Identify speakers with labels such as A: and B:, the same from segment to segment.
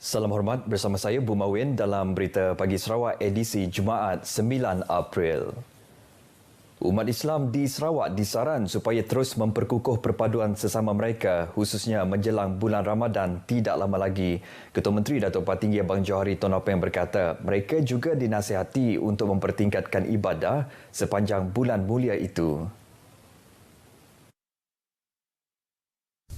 A: Salam hormat, bersama saya Bumawin dalam Berita Pagi Sarawak edisi Jumaat 9 April. Umat Islam di Sarawak disaran supaya terus memperkukuh perpaduan sesama mereka khususnya menjelang bulan Ramadan tidak lama lagi. Ketua Menteri Datuk Patinggi Abang Johari Tun Openg berkata mereka juga dinasihati untuk mempertingkatkan ibadah sepanjang bulan mulia itu.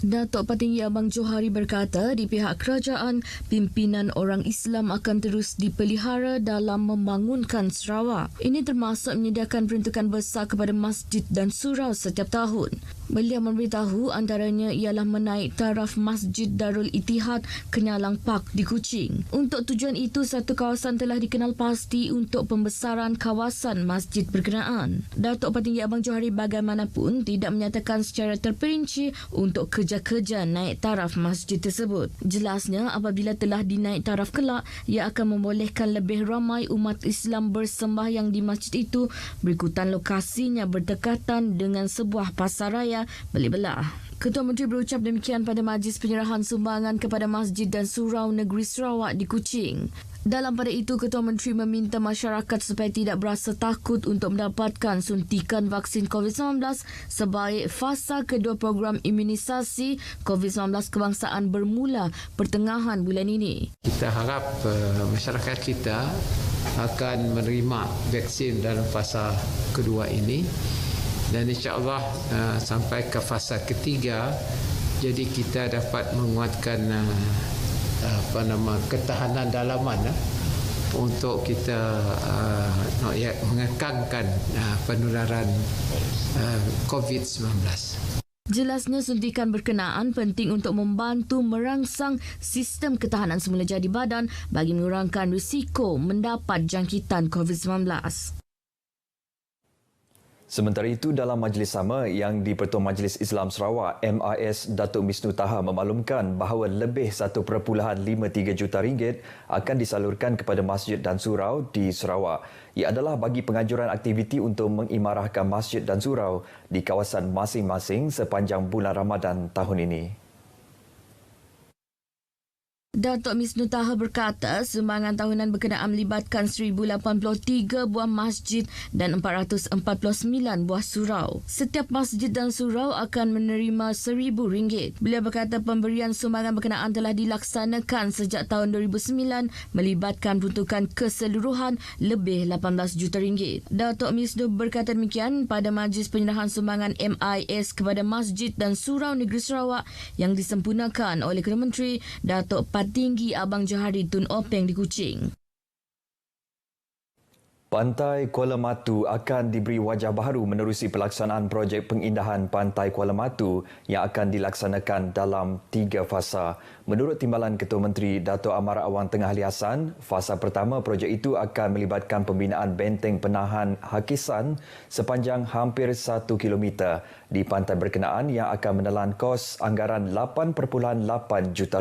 B: Datuk Patinggi Abang Johari berkata di pihak kerajaan, pimpinan orang Islam akan terus dipelihara dalam membangunkan Sarawak. Ini termasuk menyediakan peruntukan besar kepada masjid dan surau setiap tahun. Beliau memberitahu antaranya ialah menaik taraf Masjid Darul Ittihad Kenyalang Park di Kuching. Untuk tujuan itu, satu kawasan telah dikenal pasti untuk pembesaran kawasan masjid berkenaan. Datuk Patinggi Abang Johari bagaimanapun tidak menyatakan secara terperinci untuk kerja naik taraf masjid tersebut. Jelasnya, apabila telah dinaik taraf kelak, ia akan membolehkan lebih ramai umat Islam bersembahyang di masjid itu berikutan lokasinya berdekatan dengan sebuah pasaraya beli belah. Ketua Menteri berucap demikian pada majlis penyerahan sumbangan kepada masjid dan surau negeri Sarawak di Kuching. Dalam pada itu, Ketua Menteri meminta masyarakat supaya tidak berasa takut untuk mendapatkan suntikan vaksin COVID-19 sebaik fasa kedua program imunisasi COVID-19 kebangsaan bermula pertengahan bulan ini.
C: Kita harap masyarakat kita akan menerima vaksin dalam fasa kedua ini dan insya-Allah sampai ke fasa ketiga, jadi kita dapat menguatkan ketahanan dalaman untuk kita mengekangkan penularan COVID-19.
B: Jelasnya, suntikan berkenaan penting untuk membantu merangsang sistem ketahanan semula jadi badan bagi mengurangkan risiko mendapat jangkitan COVID-19.
A: Sementara itu, dalam majlis sama yang di-Pertua Majlis Islam Sarawak, MIS Datuk Misnu Taha memaklumkan bahawa lebih 1.53 juta ringgit akan disalurkan kepada masjid dan surau di Sarawak. Ia adalah bagi penganjuran aktiviti untuk mengimarahkan masjid dan surau di kawasan masing-masing sepanjang bulan Ramadan tahun ini.
B: Datuk Misnu Taha berkata sumbangan tahunan berkenaan melibatkan 1,083 buah masjid dan 449 buah surau. Setiap masjid dan surau akan menerima RM1,000. Beliau berkata pemberian sumbangan berkenaan telah dilaksanakan sejak tahun 2009 melibatkan peruntukan keseluruhan lebih RM18 juta. Datuk Misnu berkata demikian pada majlis penyerahan sumbangan MIS kepada masjid dan surau negeri Sarawak yang disempurnakan oleh Ketua Menteri Datuk Patinggi Abang Johari Tun Openg di Kuching.
A: Pantai Kuala Matu akan diberi wajah baharu menerusi pelaksanaan projek pengindahan Pantai Kuala Matu yang akan dilaksanakan dalam 3 fasa. Menurut timbalan Ketua Menteri Dato' Amar Awang Tengah Ali Hassan, fasa pertama projek itu akan melibatkan pembinaan benteng penahan hakisan sepanjang hampir 1 kilometer di pantai berkenaan yang akan menelan kos anggaran RM8.8 juta.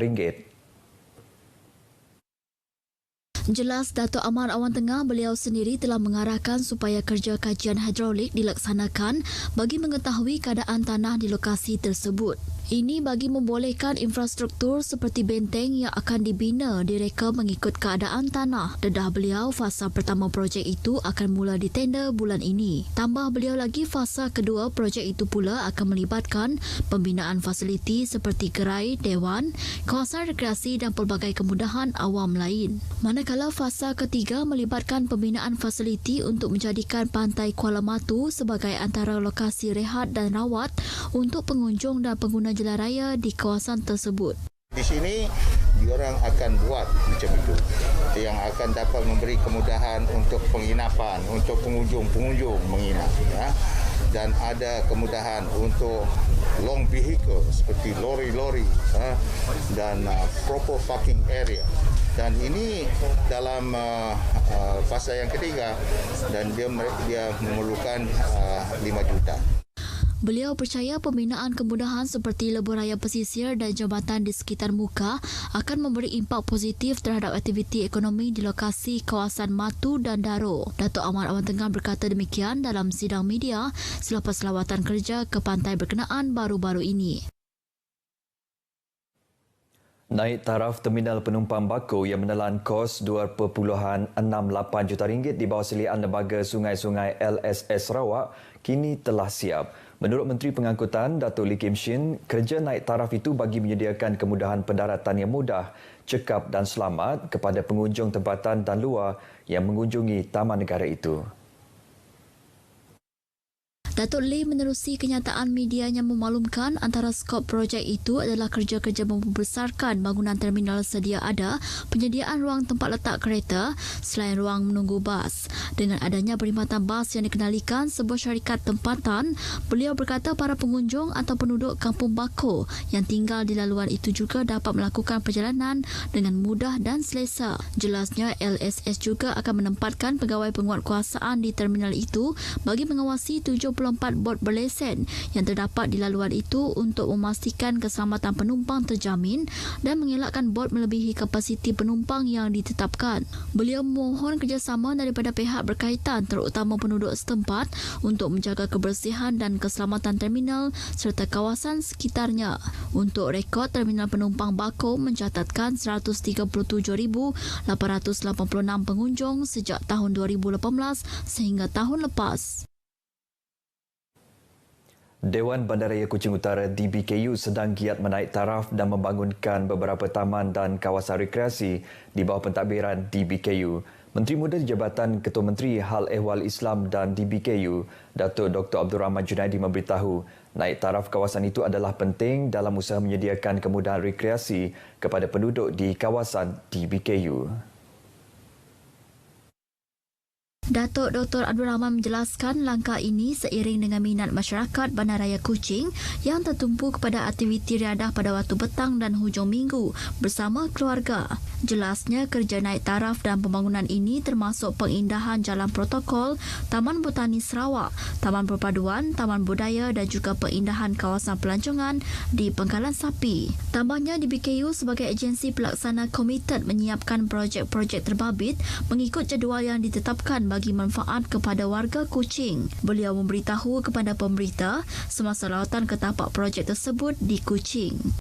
D: Jelas Dato' Amar Awang Tengah, beliau sendiri telah mengarahkan supaya kerja kajian hidrolik dilaksanakan bagi mengetahui keadaan tanah di lokasi tersebut. Ini bagi membolehkan infrastruktur seperti benteng yang akan dibina direka mengikut keadaan tanah. Dedah beliau, fasa pertama projek itu akan mula ditender bulan ini. Tambah beliau lagi, fasa kedua projek itu pula akan melibatkan pembinaan fasiliti seperti gerai, dewan, kawasan rekreasi dan pelbagai kemudahan awam lain. Manakala fasa ketiga melibatkan pembinaan fasiliti untuk menjadikan Pantai Kuala Matu sebagai antara lokasi rehat dan rawat untuk pengunjung dan pengguna jalan raya di kawasan tersebut.
E: Di sini diorang akan buat macam itu yang akan dapat memberi kemudahan untuk penginapan, untuk pengunjung menginap, ya. Dan ada kemudahan untuk long vehicle seperti lori-lori, dan proper parking area. Dan ini dalam fasa yang ketiga dan dia memerlukan 5 juta.
D: Beliau percaya pembinaan kemudahan seperti lebuh raya pesisir dan jambatan di sekitar muka akan memberi impak positif terhadap aktiviti ekonomi di lokasi kawasan Matu dan Daro. Datuk Amar Awang Tengah berkata demikian dalam sidang media selepas lawatan kerja ke pantai berkenaan baru-baru ini.
A: Naik taraf terminal penumpang Bako yang menelan kos RM2.68 juta di bawah selian Lembaga Sungai-Sungai LSS Sarawak kini telah siap. Menurut Menteri Pengangkutan Datuk Lee Kim Shin, kerja naik taraf itu bagi menyediakan kemudahan pendaratan yang mudah, cekap dan selamat kepada pengunjung tempatan dan luar yang mengunjungi taman negara itu.
D: Datuk Lee menerusi kenyataan media yang memaklumkan antara skop projek itu adalah kerja-kerja membesarkan bangunan terminal sedia ada, penyediaan ruang tempat letak kereta selain ruang menunggu bas. Dengan adanya perkhidmatan bas yang dikendalikan sebuah syarikat tempatan, beliau berkata para pengunjung atau penduduk kampung Bako yang tinggal di laluan itu juga dapat melakukan perjalanan dengan mudah dan selesa. Jelasnya LSS juga akan menempatkan pegawai penguatkuasaan di terminal itu bagi mengawasi 74 bot berlesen yang terdapat di laluan itu untuk memastikan keselamatan penumpang terjamin dan mengelakkan bot melebihi kapasiti penumpang yang ditetapkan. Beliau memohon kerjasama daripada pihak berkaitan terutama penduduk setempat untuk menjaga kebersihan dan keselamatan terminal serta kawasan sekitarnya. Untuk rekod, terminal penumpang Bako mencatatkan 137,886 pengunjung sejak tahun 2018 sehingga tahun lepas.
A: Dewan Bandaraya Kuching Utara DBKU sedang giat menaik taraf dan membangunkan beberapa taman dan kawasan rekreasi di bawah pentadbiran DBKU. Menteri Muda Jabatan Ketua Menteri Hal Ehwal Islam dan DBKU, Datuk Dr. Abdul Rahman Junaidi memberitahu naik taraf kawasan itu adalah penting dalam usaha menyediakan kemudahan rekreasi kepada penduduk di kawasan DBKU.
D: Datuk Dr. Abdul Rahman menjelaskan langkah ini seiring dengan minat masyarakat Bandaraya Kuching yang tertumpu kepada aktiviti riadah pada waktu petang dan hujung minggu bersama keluarga. Jelasnya kerja naik taraf dan pembangunan ini termasuk pengindahan jalan protokol, Taman Botani Sarawak, Taman Perpaduan, Taman Budaya dan juga pengindahan kawasan pelancongan di Pangkalan Sapi. Tambahnya DBKU sebagai agensi pelaksana komited menyiapkan projek-projek terbabit mengikut jadual yang ditetapkan bagi manfaat kepada warga Kuching. Beliau memberitahu kepada pemberita semasa lawatan ke tapak projek tersebut di Kuching.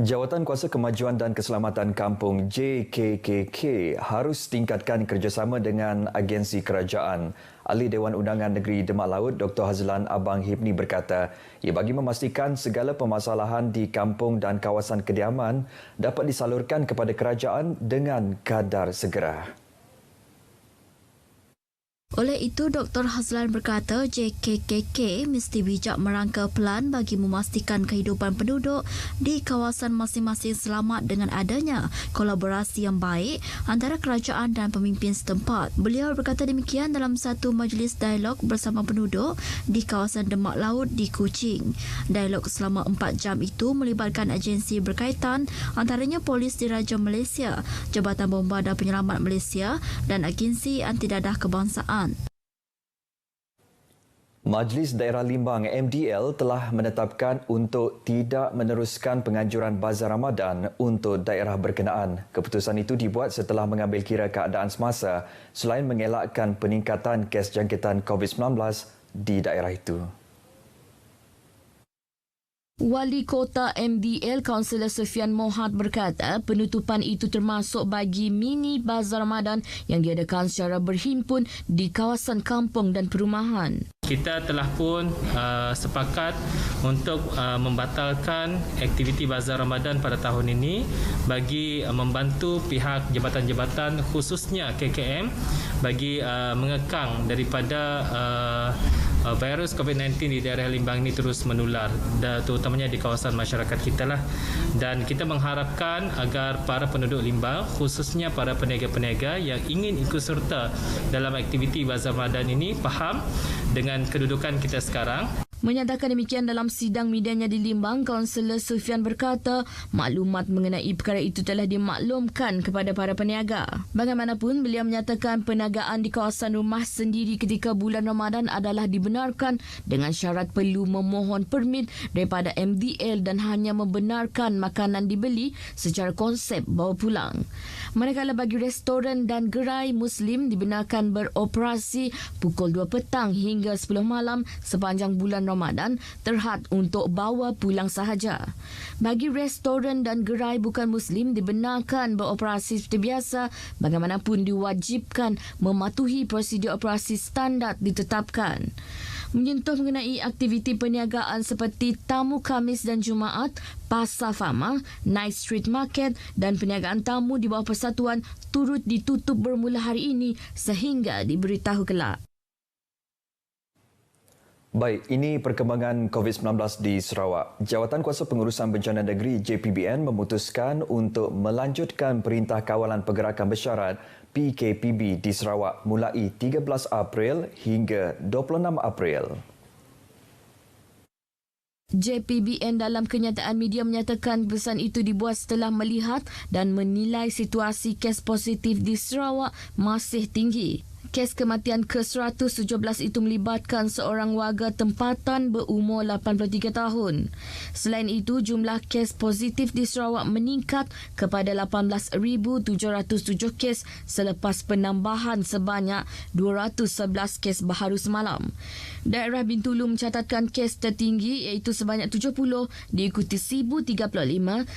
A: Jawatan Kuasa Kemajuan dan Keselamatan Kampung JKKK harus tingkatkan kerjasama dengan agensi kerajaan. Ahli Dewan Undangan Negeri Demak Laut Dr. Hazlan Abang Hibni berkata, ia bagi memastikan segala permasalahan di kampung dan kawasan kediaman dapat disalurkan kepada kerajaan dengan kadar segera.
D: Oleh itu, Dr. Hazlan berkata JKKK mesti bijak merangka pelan bagi memastikan kehidupan penduduk di kawasan masing-masing selamat dengan adanya kolaborasi yang baik antara kerajaan dan pemimpin setempat. Beliau berkata demikian dalam satu majlis dialog bersama penduduk di kawasan Demak Laut di Kuching. Dialog selama 4 jam itu melibatkan agensi berkaitan antaranya Polis Diraja Malaysia, Jabatan Bomba dan Penyelamat Malaysia dan agensi anti dadah kebangsaan.
A: Majlis Daerah Limbang MDL telah menetapkan untuk tidak meneruskan penganjuran Bazar Ramadan untuk daerah berkenaan. Keputusan itu dibuat setelah mengambil kira keadaan semasa selain mengelakkan peningkatan kes jangkitan COVID-19 di daerah itu.
B: Wali Kota MDL Kaunselor Sufian Mohad berkata penutupan itu termasuk bagi mini Bazar Ramadan yang diadakan secara berhimpun di kawasan kampung dan perumahan.
F: Kita telah pun sepakat untuk membatalkan aktiviti Bazar Ramadan pada tahun ini bagi membantu pihak jabatan-jabatan khususnya KKM bagi mengekang daripada virus COVID-19 di daerah Limbang ini terus menular, terutamanya di kawasan masyarakat kita lah. Dan kita mengharapkan agar para penduduk Limbang, khususnya para peniaga-peniaga yang ingin ikut serta dalam aktiviti Bazar Ramadan ini faham dengan kedudukan kita sekarang.
B: Menyatakan demikian dalam sidang medianya di Limbang, Kaunselor Sufian berkata maklumat mengenai perkara itu telah dimaklumkan kepada para peniaga. Bagaimanapun, beliau menyatakan perniagaan di kawasan rumah sendiri ketika bulan Ramadan adalah dibenarkan dengan syarat perlu memohon permit daripada MDL dan hanya membenarkan makanan dibeli secara konsep bawa pulang. Manakala bagi restoran dan gerai Muslim dibenarkan beroperasi pukul 2 petang hingga 10 malam sepanjang bulan Ramadan, terhad untuk bawa pulang sahaja. Bagi restoran dan gerai bukan Muslim dibenarkan beroperasi seperti biasa, bagaimanapun diwajibkan mematuhi prosedur operasi standard ditetapkan. Menyentuh mengenai aktiviti perniagaan seperti tamu Khamis dan Jumaat, Pasar Fama, Night Street Market dan perniagaan tamu di bawah persatuan turut ditutup bermula hari ini sehingga diberitahu kelak.
A: Baik, ini perkembangan COVID-19 di Sarawak. Jawatan Kuasa Pengurusan Bencana Negeri JPBN memutuskan untuk melanjutkan Perintah Kawalan Pergerakan Bersyarat PKPB di Sarawak mulai 13 April hingga 26 April.
B: JPBN dalam kenyataan media menyatakan pesan itu dibuat setelah melihat dan menilai situasi kes positif di Sarawak masih tinggi. Kes kematian ke-117 itu melibatkan seorang warga tempatan berumur 83 tahun. Selain itu, jumlah kes positif di Sarawak meningkat kepada 18,707 kes selepas penambahan sebanyak 211 kes baharu semalam. Daerah Bintulu mencatatkan kes tertinggi iaitu sebanyak 70, diikuti Sibu 35,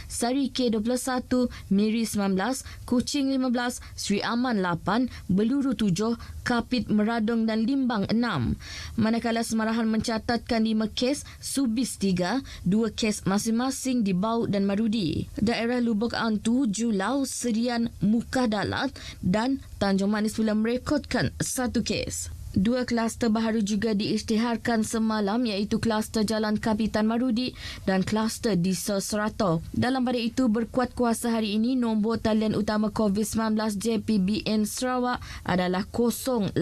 B: Sarike 21, Miri 19, Kuching 15, Sri Aman 8, Beluru 7, Kapit, Meradong dan Limbang 6. Manakala Semarahan mencatatkan 5 kes, Subis 3, 2 kes masing-masing di Bau dan Marudi. Daerah Lubuk Antu, Julau, Serian, Mukadalat dan Tanjung Manis pula merekodkan 1 kes. 2 kluster baharu juga diisytiharkan semalam iaitu kluster Jalan Kapitan Marudi dan kluster di Serata. Dalam pada itu, berkuat kuasa hari ini, nombor talian utama COVID-19 JPBN Sarawak adalah 082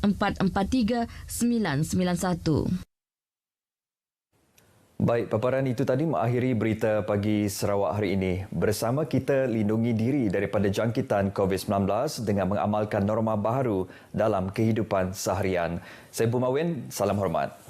B: 443 991.
A: Baik, paparan itu tadi mengakhiri berita pagi Sarawak hari ini. Bersama kita lindungi diri daripada jangkitan COVID-19 dengan mengamalkan norma baharu dalam kehidupan seharian. Saya Bumawen, salam hormat.